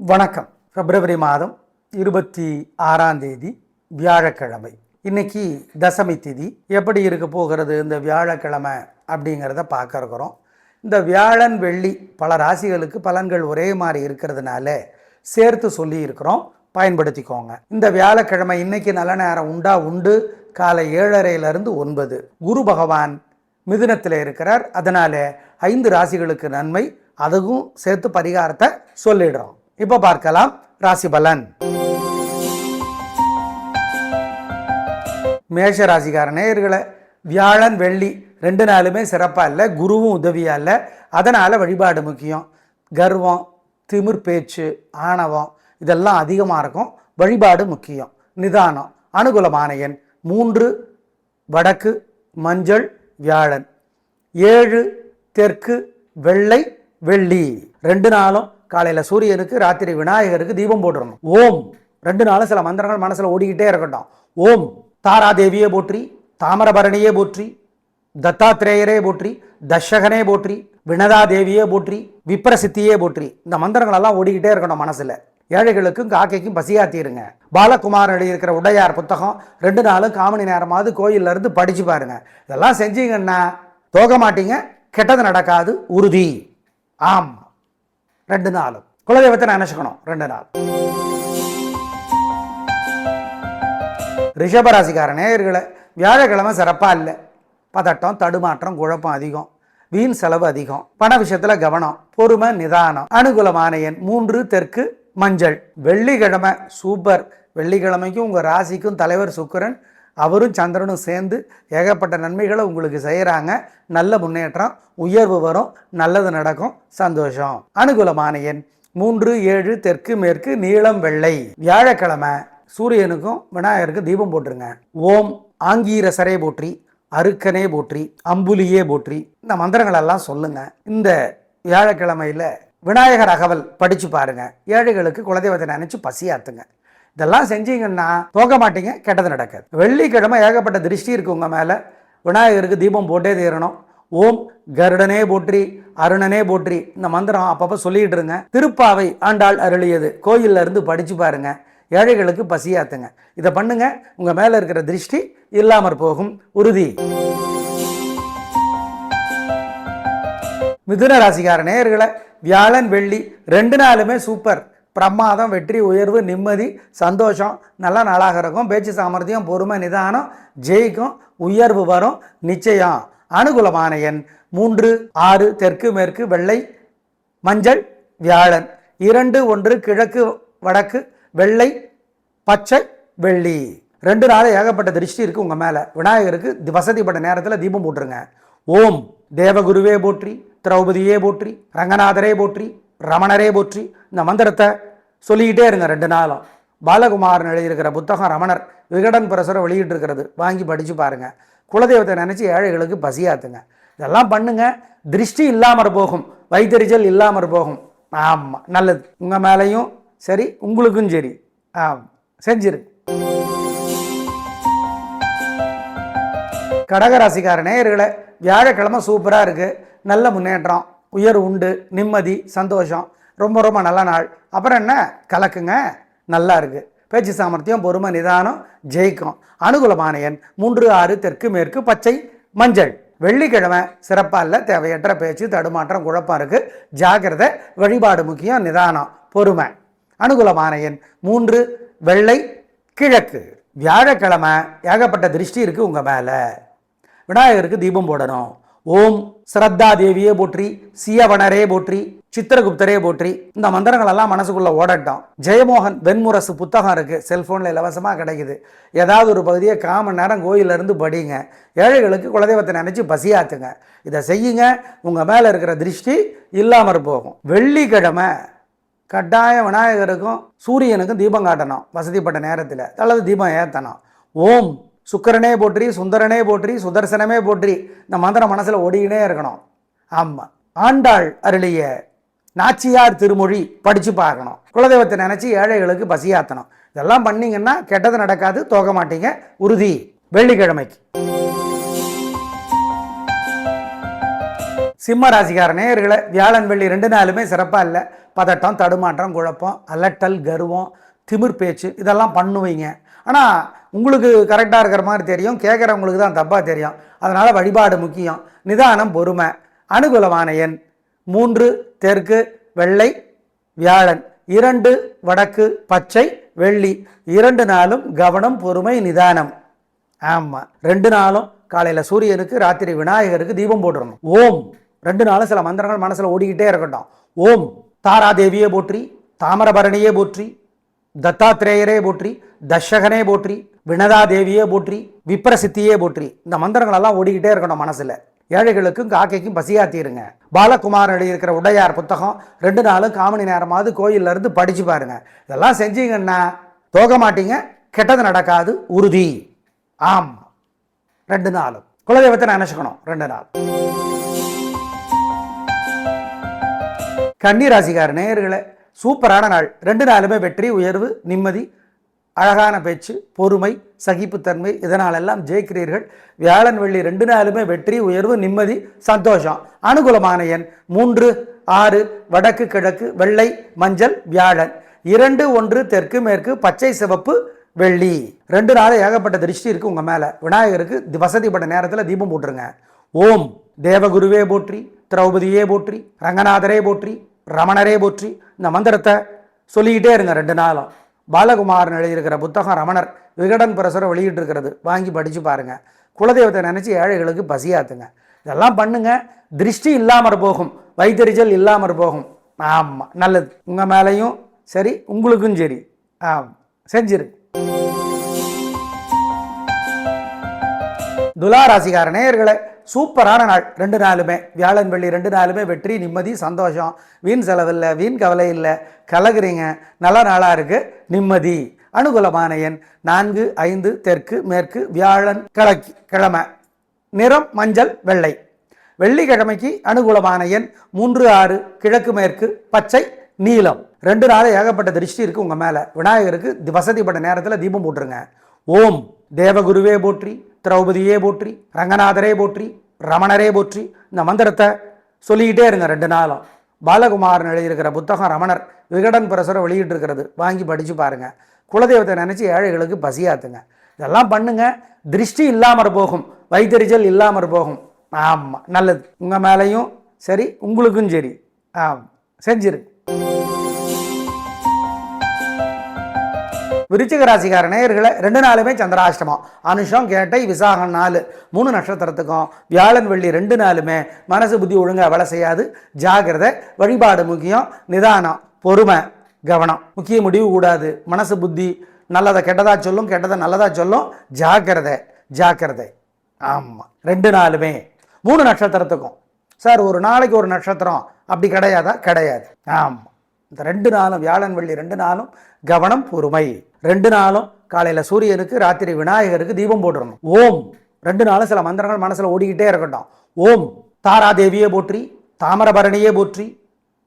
வணக்கம். பிப்ரவரி மாதம் 26ஆம் தேதி வியாழக்கிழமை. இன்னைக்கு தசமி திதி. எப்படி இருக்க போகிறது இந்த வியாழக்கிழமை அப்படிங்கிறத பார்க்க இருக்கிறோம். இந்த வியாழன் வெள்ளி பல ராசிகளுக்கு பலன்கள் ஒரே மாதிரி இருக்கிறதுனால சேர்த்து சொல்லி இருக்கிறோம், பயன்படுத்திக்கோங்க. இந்த வியாழக்கிழமை இன்னைக்கு நல்ல நேரம் உண்டு. காலை 7:30 to 9. குரு பகவான் மிதுனத்தில் இருக்கிறார். அதனால 5 ராசிகளுக்கு நன்மை. அதுவும் சேர்த்து பரிகாரத்தை சொல்லிடுறோம். இப்போ பார்க்கலாம் ராசி பலன். மேஷ ராசிக்கார நேயர்களே, வியாழன் வெள்ளி 2 நாளுமே சிறப்பாக இல்லை, குருவும் உதவியாக இல்லை. அதனால் வழிபாடு முக்கியம். கர்வம், திமிர் பேச்சு, ஆணவம் இதெல்லாம் அதிகமாக இருக்கும். வழிபாடு முக்கியம். நிதானம். அனுகூலமான எண் 3 வடக்கு மஞ்சள் வியாழன். 7 தெற்கு வெள்ளை வெள்ளி. 2 நாளும் காலையில் சூரியனுக்கு, ராத்திரி விநாயகருக்கு தீபம் போட்டுடணும். ஓம் 2 நாளும் சில மந்திரங்கள் மனசில் ஓடிக்கிட்டே இருக்கட்டும். ஓம் தாராதேவியே போற்றி, தாமிரபரணியே போற்றி, தத்தாத்திரேயரே போற்றி, தஷகனே போற்றி, வினதா தேவியே போற்றி, விப்ரசித்தியே போற்றி. இந்த மந்திரங்கள் எல்லாம் ஓடிக்கிட்டே இருக்கணும் மனசில். ஏழைகளுக்கும் காக்கைக்கும் பசியாத்திருங்க. பாலகுமார் எழுதியிருக்கிற உடையார் புத்தகம் 2 நாளும் காமணி நேரமாவது கோயில்ல இருந்து படிச்சு பாருங்க. இதெல்லாம் செஞ்சீங்கன்னா தோக மாட்டீங்க, கெட்டது நடக்காது உறுதி. ஆம், 2 நாளும் குலதெய்வத்தை நினைச்சுக்கணும். 2 நாள். ரிஷபராசிக்கார நேயர்களே, வியாழக்கிழமை சிறப்பா இல்லை. பதட்டம், தடுமாற்றம், குழப்பம் அதிகம். வீண் செலவு அதிகம். பண விஷயத்துல கவனம். பொறுமை, நிதானம். அனுகூலமான எண் 3 தெற்கு மஞ்சள். வெள்ளிக்கிழமை சூப்பர். வெள்ளிக்கிழமைக்கும் உங்க ராசிக்கும் தலைவர் சுக்கிரன், அவரும் சந்திரனும் சேர்ந்து ஏகப்பட்ட நன்மைகளை உங்களுக்கு செய்கிறாங்க. நல்ல முன்னேற்றம், உயர்வு வரும், நல்லது நடக்கும், சந்தோஷம். அனுகூலமான எண் 3 7 தெற்கு மேற்கு நீளம் வெள்ளை. வியாழக்கிழமை சூரியனுக்கும் விநாயகருக்கும் தீபம் போட்டுருங்க. ஓம் ஆங்கீரசரே போற்றி, அருக்கனே போற்றி, அம்புலியே போற்றி. இந்த மந்திரங்கள் எல்லாம் சொல்லுங்க. இந்த வியாழக்கிழமையில விநாயகர் அகவல் படிச்சு பாருங்க. ஏழைகளுக்கு குலதெய்வத்தை நினைச்சு பசியாத்துங்க. இதெல்லாம் செஞ்சீங்கன்னா போக மாட்டீங்க, கெட்டது நடக்காது. வெள்ளிக்கிழமை ஏகப்பட்ட திருஷ்டி இருக்கு உங்க மேல. விநாயகருக்கு தீபம் போட்டே தீரணும். ஓம் கருடனே போற்றி, அருணனே போற்றி. இந்த மந்திரம் அப்பப்போ சொல்லிட்டு இருங்க. திருப்பாவை ஆண்டாள் அருளியது கோயில்ல இருந்து படிச்சு பாருங்க. ஏழைகளுக்கு பசியாத்துங்க. இதை பண்ணுங்க, உங்க மேல இருக்கிற திருஷ்டி இல்லாமற் போகும், உறுதி. மிதுன ராசிக்கார நேயர்களே, வியாழன் வெள்ளி 2 நாளுமே சூப்பர். பிரமாதம், வெற்றி, உயர்வு, நிம்மதி, சந்தோஷம். நல்ல நாளாக இருக்கும். பேச்சு சாமர்த்தியம், பொறுமை, நிதானம், ஜெயிக்கும், உயர்வு வரும் நிச்சயம். அனுகூலமான எண் 3 6 தெற்கு மேற்கு வெள்ளை மஞ்சள் வியாழன். 2 1 கிழக்கு வடக்கு வெள்ளை பச்சை வெள்ளி. 2 நாள் ஏகப்பட்ட திருஷ்டி இருக்கு உங்க மேல. விநாயகருக்கு வசதிப்பட்ட நேரத்தில் தீபம் போட்டுருங்க. ஓம் தேவகுருவே போற்றி, திரௌபதியே போற்றி, ரங்கநாதரே போற்றி, ரமணரே போற்றி. இந்த மந்திரத்தை சொல்லிக்கிட்டே இருங்க 2 நாளும். பாலகுமாரன் எழுதியிருக்கிற புத்தகம் ரமணர் விகடன் பிரசுரம் வெளியிட்டு இருக்கிறது, வாங்கி படிச்சு பாருங்க. குலதெய்வத்தை நினைச்சு ஏழைகளுக்கு பசியாத்துங்க. இதெல்லாம் பண்ணுங்க, திருஷ்டி இல்லாமற் போகும், வைத்தறிச்சல் இல்லாமற் போகும். ஆமா, நல்லது. உங்க மேலையும் சரி, உங்களுக்கும் சரி. செஞ்சிரு. கடகராசிக்கார நேயர்களே, வியாழக்கிழமை சூப்பரா இருக்கு. நல்ல முன்னேற்றம், உயர்வு உண்டு, நிம்மதி, சந்தோஷம். ரொம்ப ரொம்ப நல்ல நாள். அப்புறம் என்ன, கலக்குங்க, நல்லா இருக்கு. பேச்சு சாமர்த்தியம், பொறுமை, நிதானம், ஜெயிக்கும். அனுகூலமான எண் 3 6 தெற்கு மேற்கு பச்சை மஞ்சள். வெள்ளிக்கிழமை சிறப்பா இல்லை. தேவையற்ற பேச்சு, தடுமாற்றம், குழப்பம் இருக்கு. ஜாக்கிரதை. வழிபாடு முக்கியம், நிதானம், பொறுமை. அனுகூலமான எண் 3 வெள்ளை கிழக்கு. வியாழக்கிழமை ஏகப்பட்ட திருஷ்டி இருக்கு உங்க மேல. விநாயகருக்கு தீபம் போடணும். ஓம் ஸ்ரத்தா தேவியே போற்றி, சியவனரே போற்றி, சித்திரகுப்தரே போற்றி. இந்த மந்திரங்கள் எல்லாம் மனசுக்குள்ள ஓடட்டும். ஜெயமோகன் வெண்முரசு புத்தகம் இருக்கு, செல்போன்ல இலவசமா கிடைக்குது. ஏதாவது ஒரு பகுதியை 1/4 மணி நேரம் கோயில இருந்து படிங்க. ஏழைகளுக்கு குலதெய்வத்தை நினைச்சு பசியாத்துங்க. இதை செய்யுங்க, உங்க மேல இருக்கிற திருஷ்டி இல்லாமற் போகும். வெள்ளிக்கிழமை கட்டாயம் விநாயகருக்கும் சூரியனுக்கும் தீபம் காட்டணும். வசதிப்பட்ட நேரத்தில் அல்லது தீபம் ஏற்றணும். ஓம் சுக்கரனே போற்றி, சுந்தரனே போற்றி, சுதர்சனமே போற்றி. இந்த மந்திரம் மனசில் ஓடிக்கினே இருக்கணும். ஆமாம், ஆண்டாள் அருளிய நாச்சியார் திருமொழி படித்து பார்க்கணும். குலதெய்வத்தை நினச்சி ஏழைகளுக்கு பசியாற்றணும். இதெல்லாம் பண்ணீங்கன்னா கெட்டது நடக்காது, தோக மாட்டீங்க, உறுதி. வெள்ளிக்கிழமைக்கு. சிம்ம ராசிக்கார நேயர்களே, வியாழன் வெள்ளி 2 நாளுமே சிறப்பாக இல்லை. பதட்டம், தடுமாற்றம், குழப்பம், அலட்டல், கர்வம், திமிர் பேச்சு இதெல்லாம் பண்ணுவீங்க. ஆனால் உங்களுக்கு கரெக்டாக இருக்கிற மாதிரி தெரியும், கேட்குறவங்களுக்கு தான் தப்பாக தெரியும். அதனால் வழிபாடு முக்கியம். நிதானம், பொறுமை. அனுகூலமான எண் 3 தெற்கு வெள்ளை வியாழன், 2 வடக்கு பச்சை வெள்ளி. 2 நாளும் கவனம், பொறுமை, நிதானம். ஆமாம், 2 நாளும் காலையில் சூரியனுக்கு, ராத்திரி விநாயகருக்கு தீபம் போட்டுடணும். ஓம் 2 நாளும் சில மந்திரங்கள் மனசில் ஓடிக்கிட்டே இருக்கட்டும். ஓம் தாராதேவியே போற்றி, தாமிரபரணியே போற்றி, தத்தாத்திரேயரே போற்றி, தர்ஷகனே போற்றி, வினதா தேவியே போற்றி, விப்ரசித்தியே போற்றி. இந்த மந்திரங்கள் எல்லாம் ஓடிக்கிட்டே இருக்கணும் மனசில். ஏழைகளுக்கும் காக்கைக்கும் பசியாத்திருங்க. பாலகுமார் எழுதியிருக்கிற உடையார் புத்தகம் 2 நாளும் காமணி நேரமாவது கோயிலில் இருந்து படிச்சு பாருங்க. இதெல்லாம் செஞ்சீங்கன்னா தோக மாட்டீங்க, கெட்டது நடக்காது, உறுதி. ஆம், 2 நாளும் குலதெய்வத்தை நினைச்சுக்கணும். 2 நாள். கன்னிராசிக்கார நேயர்களே, சூப்பரான நாள். 2 நாளுமே வெற்றி, உயர்வு, நிம்மதி, அழகான பேச்சு, பொறுமை, சகிப்புத்தன்மை, இதனாலெல்லாம் ஜெயிக்கிறீர்கள். வியாழன் வெள்ளி 2 நாளுமே வெற்றி, உயர்வு, நிம்மதி, சந்தோஷம். அனுகூலமான எண் 3 6 வடக்கு கிழக்கு வெள்ளை மஞ்சள் வியாழன். 2 1 தெற்கு மேற்கு பச்சை சிவப்பு வெள்ளி. 2 நாள் ஏகப்பட்ட திருஷ்டி இருக்கு உங்க மேல. விநாயகருக்கு வசதிப்பட்ட நேரத்தில் தீபம் போட்டுருங்க. ஓம் தேவகுருவே போற்றி, திரௌபதியே போற்றி, ரங்கநாதரே போற்றி, ரமணரே போற்றி. இந்த மந்திரத்தை சொல்லிக்கிட்டே இருங்க 2 நாளும். பாலகுமாரன் எழுதியிருக்கிற புத்தகம் ரமணர் விகடன் பிரசுரம் வெளியிட்டு இருக்கிறது, வாங்கி படித்து பாருங்கள். குலதெய்வத்தை நினச்சி ஏழைகளுக்கு பசியாத்துங்க. இதெல்லாம் பண்ணுங்க, திருஷ்டி இல்லாமற் போகும், வைத்தறிச்சல் இல்லாமற் போகும். ஆமாம், நல்லது. உங்கள் மேலேயும் சரி, உங்களுக்கும் சரி. செஞ்சிரு. துலாராசிக்கார நேயர்களே, சூப்பரான நாள். 2 நாளுமே வியாழன் வெள்ளி 2 நாளுமே வெற்றி, நிம்மதி, சந்தோஷம். வீண் செலவில்லை, வீண் கவலை இல்லை, கலகுறீங்க. நல்ல நாளாக இருக்குது, நிம்மதி. அனுகூலமான எண் 4 5 தெற்கு மேற்கு வியாழன் கிழமை. நிறம் மஞ்சள் வெள்ளை. வெள்ளிக்கிழமைக்கு அனுகூலமான எண் 3 6 கிழக்கு மேற்கு பச்சை நீலம். 2 நாள் ஏகப்பட்ட திருஷ்டி இருக்குது உங்கள் மேலே. விநாயகருக்கு வசதிப்பட்ட நேரத்தில் தீபம் போட்டுருங்க. ஓம் தேவகுருவே போற்றி, திரௌபதியே போற்றி, ரங்கநாதரே போற்றி, ரமணரே போற்றி. இந்த மந்திரத்தை சொல்லிக்கிட்டே இருங்க 2 நாளும். பாலகுமாரன் எழுதியிருக்கிற புத்தகம் ரமணர் விகடன் பிரசுரம் வெளியிட்டு இருக்கிறது, வாங்கி படித்து பாருங்கள். குலதெய்வத்தை நினச்சி ஏழைகளுக்கு பசியாத்துங்க. இதெல்லாம் பண்ணுங்க, திருஷ்டி இல்லாமற் போகும், வைத்தறிச்சல் இல்லாமற் போகும். ஆமாம், நல்லது. உங்கள் மேலேயும் சரி, உங்களுக்கும் சரி. செஞ்சிரு. விருச்சிக ராசிக்கார நேயர்களை 2 நாளுமே சந்திராஷ்டமம். அனுஷம் கேட்டை விசாகம் 4 3 நட்சத்திரத்துக்கும் வியாழன் வெள்ளி 2 நாளுமே மனசு புத்தி ஒழுங்காக வேலை செய்யாது. ஜாகிரதை. வழிபாடு முக்கியம். நிதானம், பொறுமை, கவனம். முக்கிய முடிவு கூடாது. மனசு புத்தி நல்லதை கெட்டதாக சொல்லும், கெட்டதை நல்லதாக சொல்லும். ஜாக்கிரதை ஜாக்கிரதை. ஆமாம், 2 நாளுமே 3 நட்சத்திரத்துக்கும். சார், ஒரு நாளைக்கு ஒரு நட்சத்திரம் அப்படி கிடையாதா? கிடையாது. ஆமாம், இந்த 2 நாளும் வியாழன் வெள்ளி 2 நாளும் கவனம், பொறுமை. 2 நாளும் காலையில் சூரியனுக்கு, ராத்திரி விநாயகருக்கு தீபம் போட்டுடணும். ஓம் 2 நாளும் சில மந்திரங்கள் மனசில் ஓடிக்கிட்டே இருக்கட்டும். ஓம் தாராதேவியே போற்றி, தாமிரபரணியே போற்றி,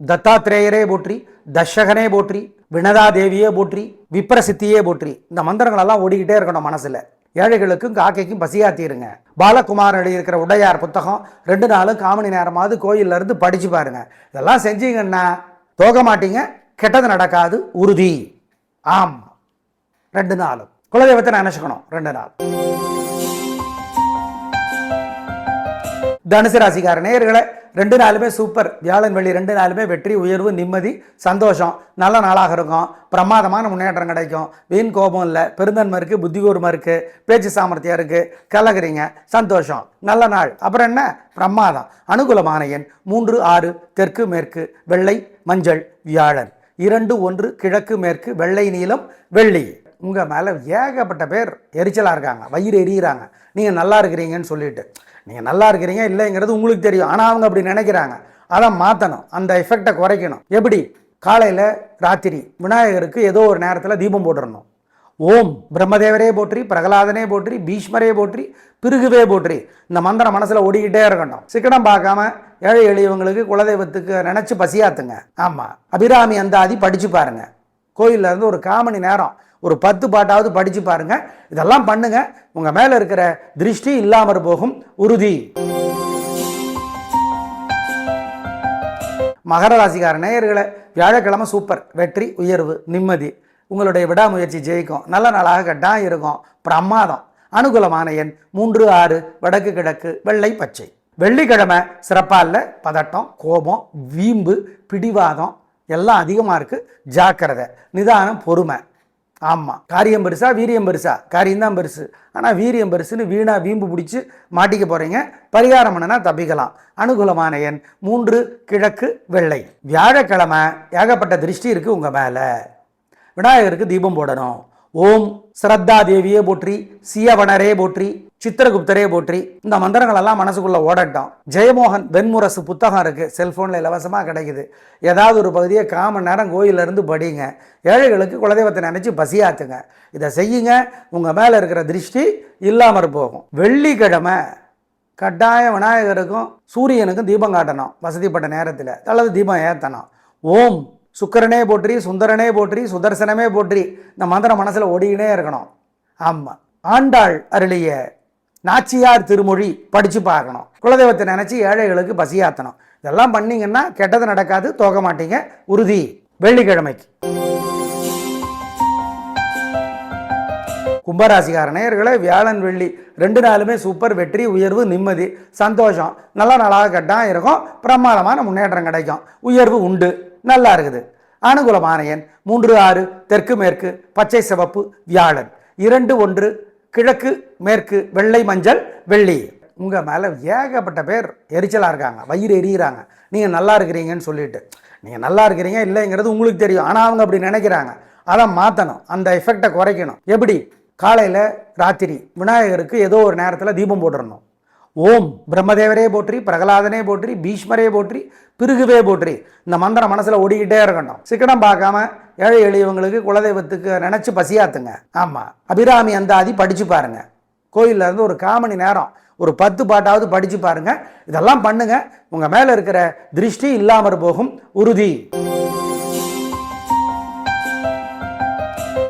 தத்தாத்திரேயரே போற்றி, தர்ஷகனே போற்றி, வினதா தேவியே போற்றி, விப்ரசித்தியே போற்றி. இந்த மந்திரங்கள் எல்லாம் ஓடிக்கிட்டே இருக்கணும் மனசில். ஏழைகளுக்கும் காக்கைக்கும் பசியாத்திருங்க. பாலகுமார் எழுதியிருக்கிற உடையார் புத்தகம் 2 நாளும் காமணி நேரமாவது கோயிலில் இருந்து படித்து பாருங்க. இதெல்லாம் செஞ்சீங்கன்னா தோக மாட்டீங்க, கெட்டது நடக்காது, உறுதி. ஆம், 2 நாளும் குலதெய்வத்தை நினைச்சுக்கணும். 2 நாள். தனுசு ராசிக்கார நேயர்களை 2 நாளுமே சூப்பர். வியாழன் வெள்ளி 2 நாளுமே வெற்றி, உயர்வு, நிம்மதி, சந்தோஷம். நல்ல நாளாக இருக்கும். பிரமாதமான முன்னேற்றம் கிடைக்கும். வீண் கோபம் இல்லை, பெருந்தன்மை இருக்குது, புத்தி கூர்மை இருக்குது, பேச்சு சாமர்த்தியம் இருக்குது, கலகுறீங்க. சந்தோஷம், நல்ல நாள். அப்புறம் என்ன? பிரமாதம். அனுகூலமான எண் 3 6 தெற்கு மேற்கு வெள்ளை மஞ்சள் வியாழன். 2 1 கிழக்கு மேற்கு வெள்ளை நீலம் வெள்ளி. உங்கள் மேலே ஏகப்பட்ட பேர் எரிச்சலாக இருக்காங்க, வயிறு எரியிறாங்க. நீங்கள் நல்லா இருக்கிறீங்கன்னு சொல்லிட்டு. நீங்கள் நல்லா இருக்கிறீங்க இல்லைங்கிறது உங்களுக்கு தெரியும், ஆனால் அவங்க அப்படி நினைக்கிறாங்க. அதை மாற்றணும், அந்த எஃபெக்டை குறைக்கணும். எப்படி? காலையில் ராத்திரி விநாயகருக்கு ஏதோ ஒரு நேரத்தில் தீபம் போட்டுடணும். ஓம் பிரம்மதேவரே போற்றி, பிரகலாதனே போற்றி, பீஷ்மரே போற்றி, பிருகுவே போற்றி. இந்த மந்திரம் மனசில் ஓடிக்கிட்டே இருக்கட்டும். சிக்கனம் பார்க்காம ஏழை எளியவங்களுக்கு குலதெய்வத்துக்கு நினச்சி பசியாத்துங்க. ஆமாம், அபிராமி அந்தாதி படித்து பாருங்க. கோயிலில் இருந்து ஒரு காமணி நேரம் ஒரு 10 பாட்டாவது படித்து பாருங்க. இதெல்லாம் பண்ணுங்க, உங்கள் மேலே இருக்கிற திருஷ்டி இல்லாமற் போகும், உறுதி. மகர ராசிக்கார நேயர்களை வியாழக்கிழமை சூப்பர், வெற்றி, உயர்வு, நிம்மதி, உங்களுடைய விடாமுயற்சி ஜெயிக்கும், நல்ல நாளாக கட்டாயம் இருக்கும், பிரமாதம். அனுகூலமான எண் 3, 6, வடக்கு கிழக்கு, வெள்ளை பச்சை. வெள்ளிக்கிழமை சிறப்பாக இல்லை, பதட்டம், கோபம், வீம்பு, பிடிவாதம் எல்லாம் அதிகமாக இருக்குது, ஜாக்கிரதை, நிதானம், பொறுமை. ஆமாம், காரியம் பெருசா வீரியம் பெருசா? காரியம்தான் பெருசு, ஆனால் வீரியம் பெருசுன்னு வீணாக வீம்பு பிடிச்சி மாட்டிக்க போகிறீங்க. பரிகாரம் பண்ணனா தப்பிக்கலாம். அனுகூலமான எண் 3, கிழக்கு, வெள்ளை. வியாழக்கிழமை ஏகப்பட்ட திருஷ்டி இருக்குது உங்கள் மேலே. விநாயகருக்கு தீபம் போடணும். ஓம் ஸ்ரத்தா தேவியே போற்றி, சியவனரே போற்றி, சித்திரகுப்தரே போற்றி. இந்த மந்திரங்கள் எல்லாம் மனசுக்குள்ள ஓடட்டும். ஜெயமோகன் வெண்முரசு புத்தகம் இருக்கு, செல்போனில் இலவசமாக கிடைக்குது. ஏதாவது ஒரு பகுதியை 1/4 மணி நேரம் கோயிலிருந்து படிங்க. ஏழைகளுக்கு குலதெய்வத்தை நினைச்சு பசியாத்துங்க. இதை செய்யுங்க, உங்க மேல இருக்கிற திருஷ்டி இல்லாமற் போகும். வெள்ளிக்கிழமை கட்டாயம் விநாயகருக்கும் சூரியனுக்கும் தீபம் காட்டணும். வசதிப்பட்ட நேரத்தில் அல்லது தீபம் ஏற்றணும். ஓம் சுக்கரனே போற்றி, சுந்தரனே போற்றி, சுதர்சனமே போற்றி. இந்த மந்திரம் மனசில் ஓடிக்கினே இருக்கணும். ஆமாம், ஆண்டாள் அருளிய நாச்சியார் திருமொழி படித்து பார்க்கணும். குலதெய்வத்தை நினச்சி ஏழைகளுக்கு பசியாற்றணும். இதெல்லாம் பண்ணிங்கன்னா கெட்டது நடக்காது, தோக்க மாட்டீங்க, உறுதி. வெள்ளிக்கிழமைக்கு கும்பராசிக்கார நேயர்களை வியாழன் வெள்ளி 2 நாளுமே சூப்பர், வெற்றி, உயர்வு, நிம்மதி, சந்தோஷம், நல்ல நாளாக கட்டாயம் இருக்கும். பிரமாதமான முன்னேற்றம் கிடைக்கும், உயர்வு உண்டு, நல்லா இருக்குது. அனுகூலமான எண் 3, 6, தெற்கு மேற்கு, பச்சை சிவப்பு, வியாழன். 2, 1, கிழக்கு மேற்கு, வெள்ளை மஞ்சள், வெள்ளி. உங்கள் மேலே ஏகப்பட்ட பேர் எரிச்சலாக இருக்காங்க, வயிறு எரியிறாங்க. நீங்கள் நல்லா இருக்கிறீங்கன்னு சொல்லிட்டு. நீங்கள் நல்லா இருக்கிறீங்க இல்லைங்கிறது உங்களுக்கு தெரியும், ஆனால் அவங்க அப்படி நினைக்கிறாங்க. அதை மாற்றணும், அந்த எஃபெக்டை குறைக்கணும். எப்படி? காலையில் ராத்திரி விநாயகருக்கு ஏதோ ஒரு நேரத்தில் தீபம் போட்டுடணும். ஓம் பிரம்மதேவரே போற்றி, பிரகலாதனே போற்றி, பீஷ்மரே போற்றி, பிருகுவே போற்றி. இந்த மந்திரம் மனசில் ஓடிக்கிட்டே இருக்கணும். சிக்கனம் பார்க்காம ஏழை எளியவங்களுக்கு குலதெய்வத்துக்கு நினச்சி பசியாத்துங்க. ஆமாம், அபிராமி அந்தாதி படித்து பாருங்க. கோயிலில் இருந்து ஒரு 1/4 மணி நேரம் ஒரு 10 பாட்டாவது படித்து பாருங்க. இதெல்லாம் பண்ணுங்க, உங்கள் மேலே இருக்கிற திருஷ்டி இல்லாமற் போகும், உறுதி.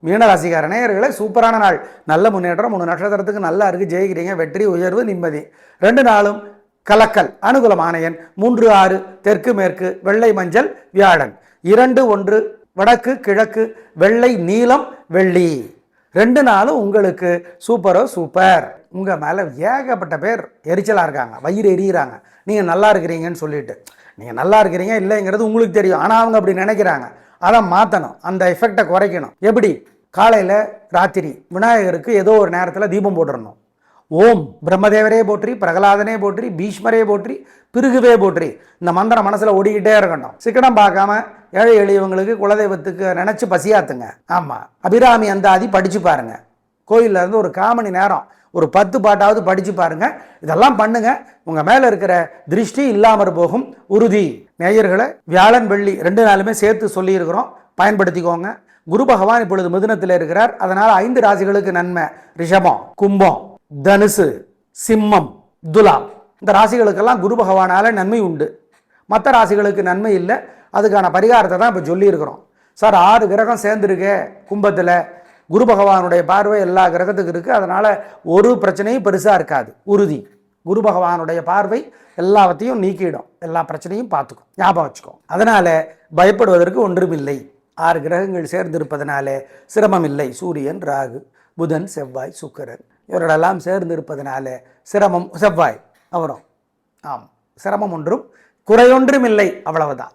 மீனராசிக்கார நேயர்களே சூப்பரான நாள், நல்ல முன்னேற்றம். 3 நட்சத்திரத்துக்கு நல்லா இருக்குது, ஜெயிக்கிறீங்க, வெற்றி, உயர்வு, நிம்மதி. 2 நாளும் கலக்கல். அனுகூலமான எண் 3, 6, தெற்கு மேற்கு, வெள்ளை மஞ்சள், வியாழன். 2, 1, வடக்கு கிழக்கு, வெள்ளை நீலம், வெள்ளி. 2 நாளும் உங்களுக்கு சூப்பரோ சூப்பர். உங்கள் மேலே ஏகப்பட்ட பேர் எரிச்சலாக இருக்காங்க, வயிறு எரியிறாங்க. நீங்கள் நல்லா இருக்கிறீங்கன்னு சொல்லிட்டு. நீங்கள் நல்லா இருக்கிறீங்க இல்லைங்கிறது உங்களுக்கு தெரியும், ஆனால் அவங்க அப்படி நினைக்கிறாங்க. அதை மாற்றணும், அந்த எஃபெக்டை குறைக்கணும். எப்படி? காலையில் ராத்திரி விநாயகருக்கு ஏதோ ஒரு நேரத்தில் தீபம் போட்டுடணும். ஓம் பிரம்மதேவரே போற்றி, பிரகலாதனே போற்றி, பீஷ்மரே போற்றி, பிருகுவே போற்றி. இந்த மந்திரம் மனசில் ஓடிக்கிட்டே இருக்கணும். சிக்கனம் பார்க்காம ஏழை எளியவங்களுக்கு குலதெய்வத்துக்கு நினச்சி பசியாத்துங்க. ஆமாம், அபிராமி அந்தாதி படித்து பாருங்க. கோயிலில் இருந்து ஒரு 1/4 மணி நேரம் ஒரு 10 பாட்டாவது படித்து பாருங்க. இதெல்லாம் பண்ணுங்க, உங்கள் மேலே இருக்கிற திருஷ்டி இல்லாமற் போகும், உறுதி. நேயர்களை வியாழன் வெள்ளி 2 நாளுமே சேர்த்து சொல்லியிருக்கிறோம், பயன்படுத்திக்கோங்க. குரு பகவான் இப்பொழுது மிதுனத்தில் இருக்கிறார், அதனால் 5 ராசிகளுக்கு நன்மை. ரிஷபம், கும்பம், தனுசு, சிம்மம், துலாம். இந்த ராசிகளுக்கெல்லாம் குரு பகவானால் நன்மை உண்டு. மற்ற ராசிகளுக்கு நன்மை இல்லை. அதுக்கான பரிகாரத்தை தான் இப்போ சொல்லியிருக்கிறோம். சார் 6 கிரகம் சேர்ந்துருக்கு கும்பத்தில், குரு பகவானுடைய பார்வை எல்லா கிரகத்துக்கு இருக்குது, அதனால் ஒரு பிரச்சனையும் பெருசாக இருக்காது, உறுதி. குரு பகவானுடைய பார்வை எல்லாவற்றையும் நீக்கிடும், எல்லா பிரச்சனையும் பார்த்துக்கும், ஞாபகம் வச்சுக்கோ. அதனால் பயப்படுவதற்கு ஒன்றுமில்லை. 6 கிரகங்கள் சேர்ந்திருப்பதனால சிரமம் இல்லை. சூரியன், ராகு, புதன், செவ்வாய், சுக்கிரன் இவர்களெல்லாம் சேர்ந்திருப்பதனால சிரமம் செவ்வாய் அவரும். ஆம், சிரமம் ஒன்றும் குறையொன்றும் இல்லை, அவ்வளவுதான்.